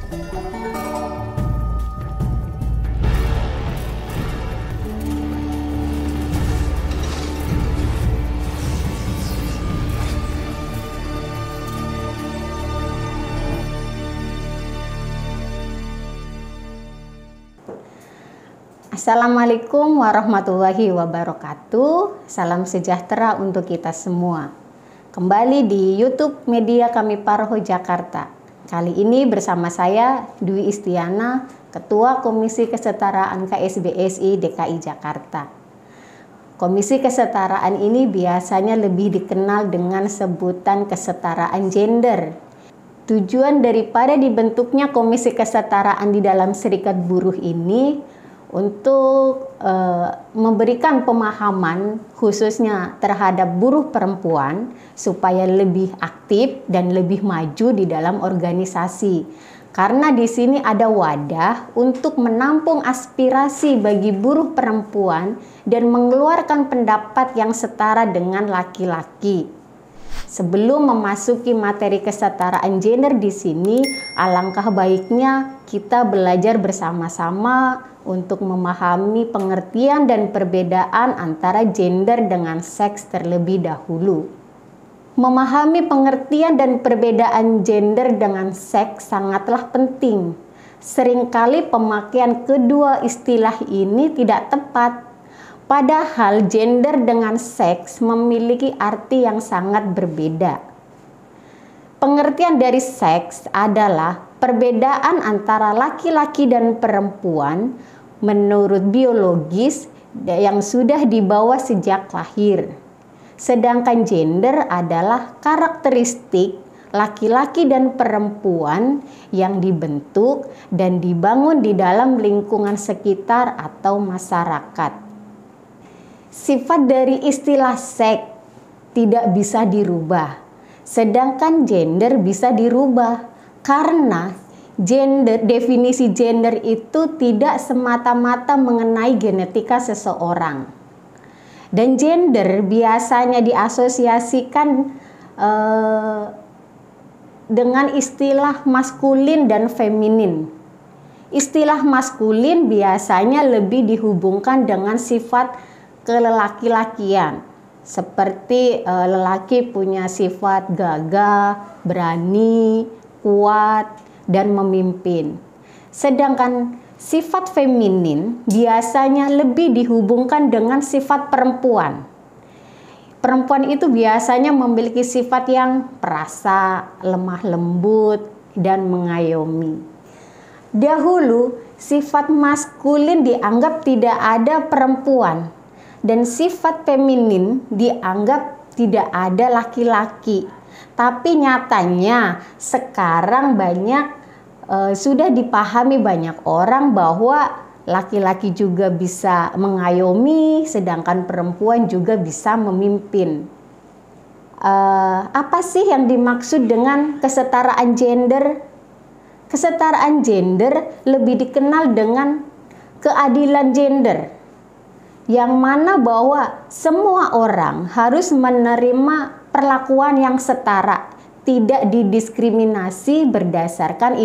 Assalamualaikum warahmatullahi wabarakatuh. Salam sejahtera untuk kita semua. Kembali di YouTube Media Kami Paroho Jakarta. Kali ini bersama saya Dwi Istiana, Ketua Komisi Kesetaraan KSBSI DKI Jakarta. Komisi kesetaraan ini biasanya lebih dikenal dengan sebutan kesetaraan gender. Tujuan daripada dibentuknya Komisi Kesetaraan di dalam Serikat Buruh ini untuk memberikan pemahaman khususnya terhadap buruh perempuan supaya lebih aktif dan lebih maju di dalam organisasi. Karena di sini ada wadah untuk menampung aspirasi bagi buruh perempuan dan mengeluarkan pendapat yang setara dengan laki-laki. Sebelum memasuki materi kesetaraan gender di sini, alangkah baiknya kita belajar bersama-sama untuk memahami pengertian dan perbedaan antara gender dengan seks terlebih dahulu. Memahami pengertian dan perbedaan gender dengan seks sangatlah penting. Seringkali pemakaian kedua istilah ini tidak tepat. Padahal gender dengan seks memiliki arti yang sangat berbeda. Pengertian dari seks adalah perbedaan antara laki-laki dan perempuan menurut biologis yang sudah dibawa sejak lahir. Sedangkan gender adalah karakteristik laki-laki dan perempuan yang dibentuk dan dibangun di dalam lingkungan sekitar atau masyarakat. Sifat dari istilah seks tidak bisa dirubah, sedangkan gender bisa dirubah karena definisi gender itu tidak semata-mata mengenai genetika seseorang. Dan gender biasanya diasosiasikan dengan istilah maskulin dan feminin. Istilah maskulin biasanya lebih dihubungkan dengan sifat kelaki-lakian. Seperti lelaki punya sifat gagah, berani, kuat, dan memimpin. Sedangkan sifat feminin biasanya lebih dihubungkan dengan sifat perempuan. Perempuan itu biasanya memiliki sifat yang perasa, lemah lembut, dan mengayomi. Dahulu, sifat maskulin dianggap tidak ada perempuan, dan sifat feminin dianggap tidak ada laki-laki. Tapi nyatanya sekarang sudah dipahami banyak orang bahwa laki-laki juga bisa mengayomi, sedangkan perempuan juga bisa memimpin. Apa sih yang dimaksud dengan kesetaraan gender? Kesetaraan gender lebih dikenal dengan keadilan gender, yang mana bahwa semua orang harus menerima perlakuan yang setara, tidak didiskriminasi berdasarkan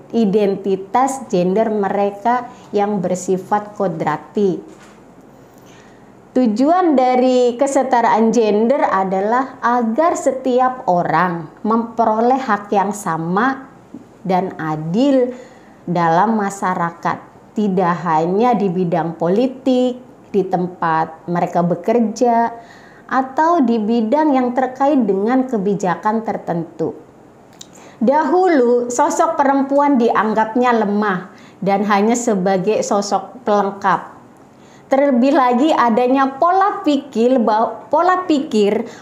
identitas gender mereka yang bersifat kodrati. Tujuan dari kesetaraan gender adalah agar setiap orang memperoleh hak yang sama dan adil dalam masyarakat, tidak hanya di bidang politik, di tempat mereka bekerja, atau di bidang yang terkait dengan kebijakan tertentu. Dahulu, sosok perempuan dianggapnya lemah dan hanya sebagai sosok pelengkap. Terlebih lagi adanya pola pikir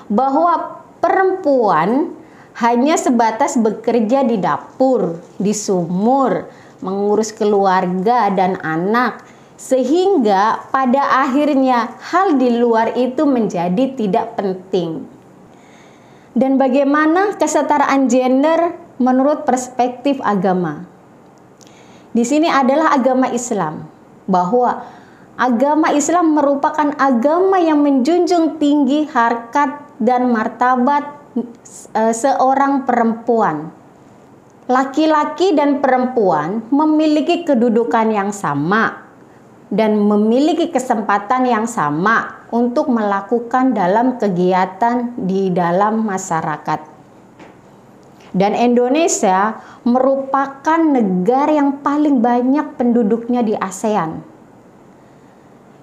bahwa perempuan hanya sebatas bekerja di dapur, di sumur, mengurus keluarga dan anak, sehingga pada akhirnya hal di luar itu menjadi tidak penting. Dan bagaimana kesetaraan gender menurut perspektif agama? Di sini adalah agama Islam, bahwa agama Islam merupakan agama yang menjunjung tinggi harkat dan martabat seorang perempuan. Laki-laki dan perempuan memiliki kedudukan yang sama dan memiliki kesempatan yang sama untuk melakukan dalam kegiatan di dalam masyarakat. Dan Indonesia merupakan negara yang paling banyak penduduknya di ASEAN.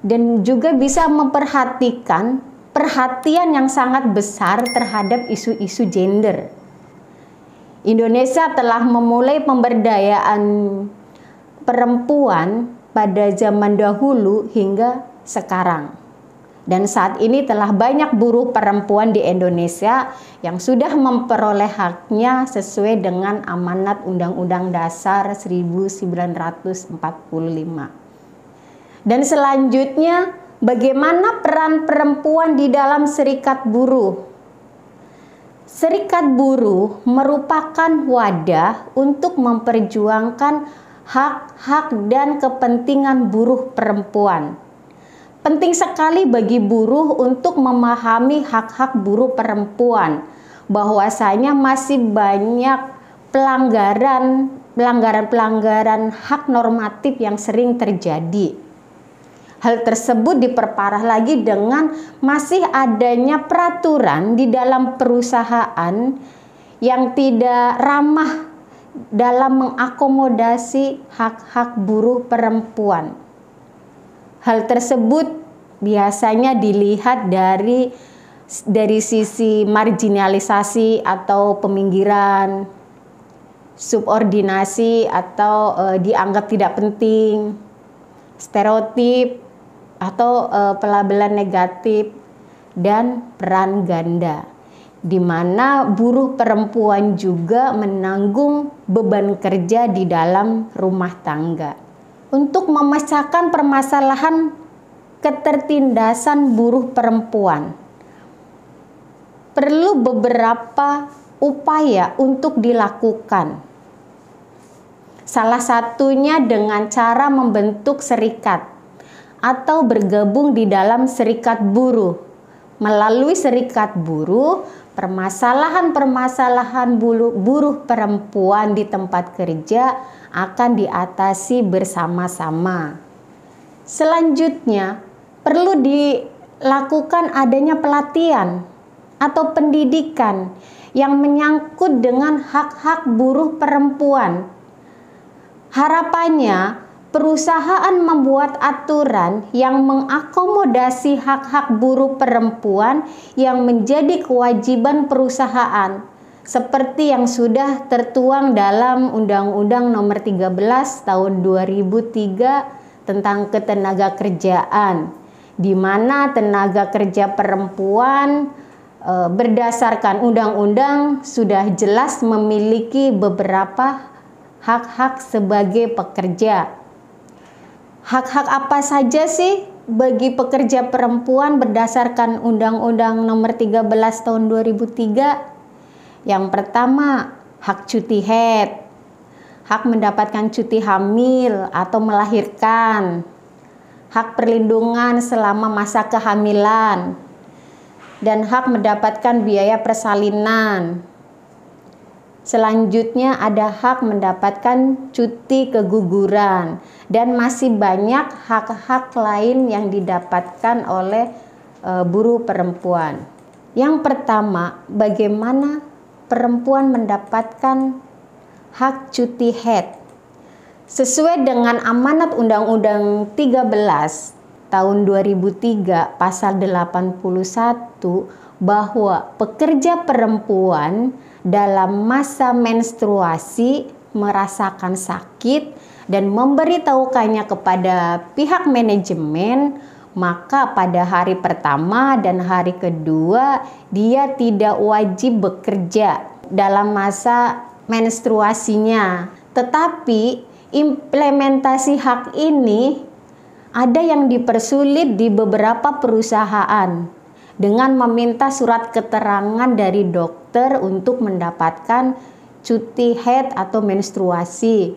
Dan juga bisa memperhatikan perhatian yang sangat besar terhadap isu-isu gender. Indonesia telah memulai pemberdayaan perempuan pada zaman dahulu hingga sekarang. Dan saat ini telah banyak buruh perempuan di Indonesia yang sudah memperoleh haknya sesuai dengan amanat Undang-Undang Dasar 1945. Dan selanjutnya, bagaimana peran perempuan di dalam serikat buruh? Serikat buruh merupakan wadah untuk memperjuangkan hak-hak dan kepentingan buruh perempuan. Penting sekali bagi buruh untuk memahami hak-hak buruh perempuan, bahwasanya masih banyak pelanggaran hak normatif yang sering terjadi. Hal tersebut diperparah lagi dengan masih adanya peraturan di dalam perusahaan yang tidak ramah dalam mengakomodasi hak-hak buruh perempuan. Hal tersebut biasanya dilihat dari sisi marginalisasi atau peminggiran, subordinasi atau dianggap tidak penting, stereotip atau pelabelan negatif, dan peran ganda, di mana buruh perempuan juga menanggung beban kerja di dalam rumah tangga. Untuk memecahkan permasalahan ketertindasan buruh perempuan, perlu beberapa upaya untuk dilakukan. Salah satunya dengan cara membentuk serikat atau bergabung di dalam serikat buruh. Melalui serikat buruh, permasalahan-permasalahan buruh perempuan di tempat kerja akan diatasi bersama-sama. Selanjutnya, perlu dilakukan adanya pelatihan atau pendidikan yang menyangkut dengan hak-hak buruh perempuan. Harapannya, perusahaan membuat aturan yang mengakomodasi hak-hak buruh perempuan yang menjadi kewajiban perusahaan, seperti yang sudah tertuang dalam Undang-Undang Nomor 13 Tahun 2003 tentang ketenagakerjaan, di mana tenaga kerja perempuan berdasarkan undang-undang sudah jelas memiliki beberapa hak-hak sebagai pekerja. Hak-hak apa saja sih bagi pekerja perempuan berdasarkan Undang-Undang Nomor 13 Tahun 2003? Yang pertama, hak cuti haid, hak mendapatkan cuti hamil atau melahirkan, hak perlindungan selama masa kehamilan, dan hak mendapatkan biaya persalinan. Selanjutnya ada hak mendapatkan cuti keguguran, dan masih banyak hak-hak lain yang didapatkan oleh buruh perempuan. Yang pertama, bagaimana perempuan mendapatkan hak cuti haid? Sesuai dengan amanat Undang-Undang 13 tahun 2003 pasal 81, bahwa pekerja perempuan dalam masa menstruasi merasakan sakit dan memberitahukannya kepada pihak manajemen, maka pada hari pertama dan hari kedua dia tidak wajib bekerja dalam masa menstruasinya. Tetapi implementasi hak ini ada yang dipersulit di beberapa perusahaan dengan meminta surat keterangan dari dokter untuk mendapatkan cuti haid atau menstruasi.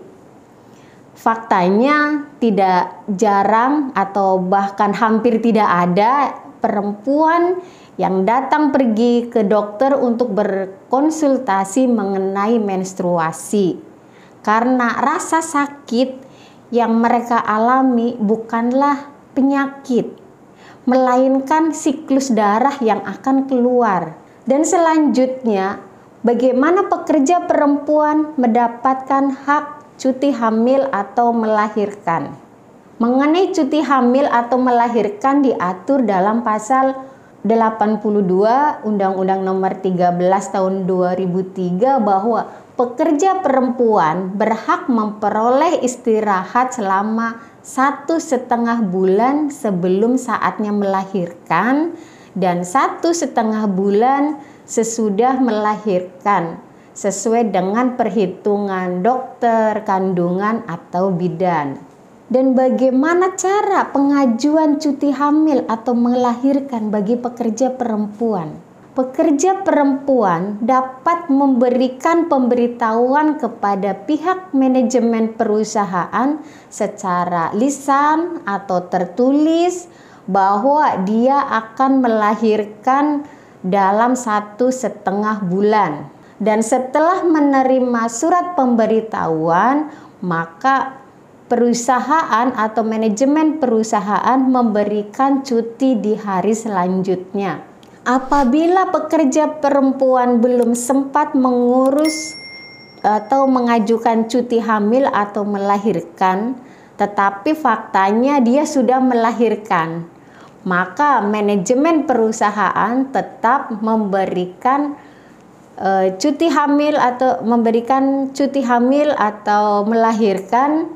Faktanya tidak jarang atau bahkan hampir tidak ada perempuan yang datang pergi ke dokter untuk berkonsultasi mengenai menstruasi. Karena rasa sakit yang mereka alami bukanlah penyakit, melainkan siklus darah yang akan keluar. Dan selanjutnya, bagaimana pekerja perempuan mendapatkan hak cuti hamil atau melahirkan. Mengenai cuti hamil atau melahirkan diatur dalam pasal 82 Undang-Undang Nomor 13 Tahun 2003 bahwa pekerja perempuan berhak memperoleh istirahat selama 1,5 bulan sebelum saatnya melahirkan dan 1,5 bulan sesudah melahirkan sesuai dengan perhitungan dokter kandungan atau bidan. Dan bagaimana cara pengajuan cuti hamil atau melahirkan bagi pekerja perempuan? Pekerja perempuan dapat memberikan pemberitahuan kepada pihak manajemen perusahaan secara lisan atau tertulis bahwa dia akan melahirkan dalam 1,5 bulan. Dan setelah menerima surat pemberitahuan, maka perusahaan atau manajemen perusahaan memberikan cuti di hari selanjutnya. Apabila pekerja perempuan belum sempat mengurus atau mengajukan cuti hamil atau melahirkan, tetapi faktanya dia sudah melahirkan, maka manajemen perusahaan tetap memberikan cuti hamil atau melahirkan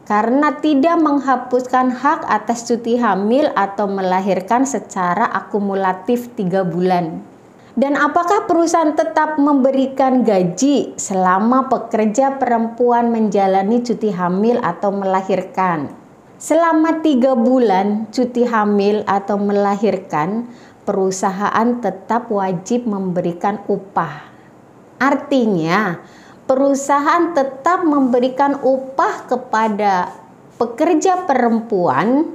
karena tidak menghapuskan hak atas cuti hamil atau melahirkan secara akumulatif 3 bulan. Dan apakah perusahaan tetap memberikan gaji selama pekerja perempuan menjalani cuti hamil atau melahirkan? Selama 3 bulan cuti hamil atau melahirkan, perusahaan tetap wajib memberikan upah. Artinya, perusahaan tetap memberikan upah kepada pekerja perempuan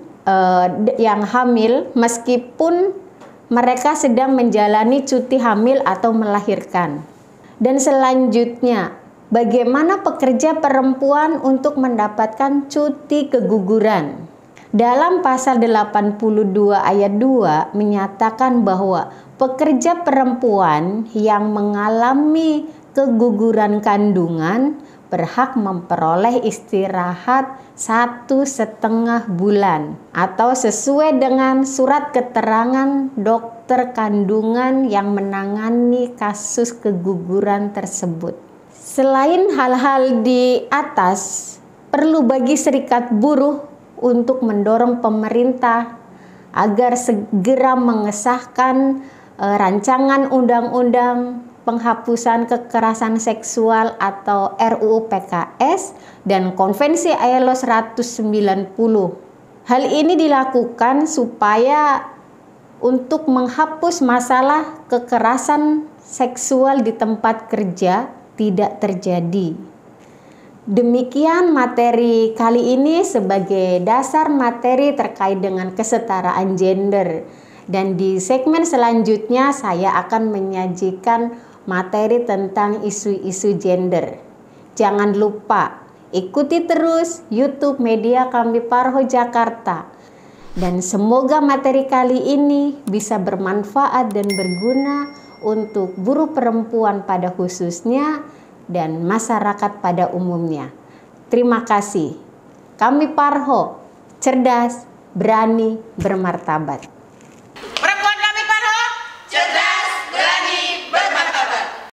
yang hamil meskipun mereka sedang menjalani cuti hamil atau melahirkan. Dan selanjutnya, bagaimana pekerja perempuan untuk mendapatkan cuti keguguran? Dalam pasal 82 ayat 2 menyatakan bahwa pekerja perempuan yang mengalami keguguran kandungan berhak memperoleh istirahat 1,5 bulan atau sesuai dengan surat keterangan dokter kandungan yang menangani kasus keguguran tersebut. Selain hal-hal di atas, perlu bagi serikat buruh untuk mendorong pemerintah agar segera mengesahkan rancangan undang-undang penghapusan kekerasan seksual atau RUU PKS dan Konvensi ILO 190. Hal ini dilakukan supaya untuk menghapus masalah kekerasan seksual di tempat kerja tidak terjadi. Demikian materi kali ini sebagai dasar materi terkait dengan kesetaraan gender. Dan di segmen selanjutnya saya akan menyajikan materi tentang isu-isu gender. Jangan lupa ikuti terus YouTube Media Kambi Parho Jakarta. Dan semoga materi kali ini bisa bermanfaat dan berguna untuk buruh perempuan pada khususnya dan masyarakat pada umumnya. Terima kasih. Kambi Parho, cerdas, berani, bermartabat.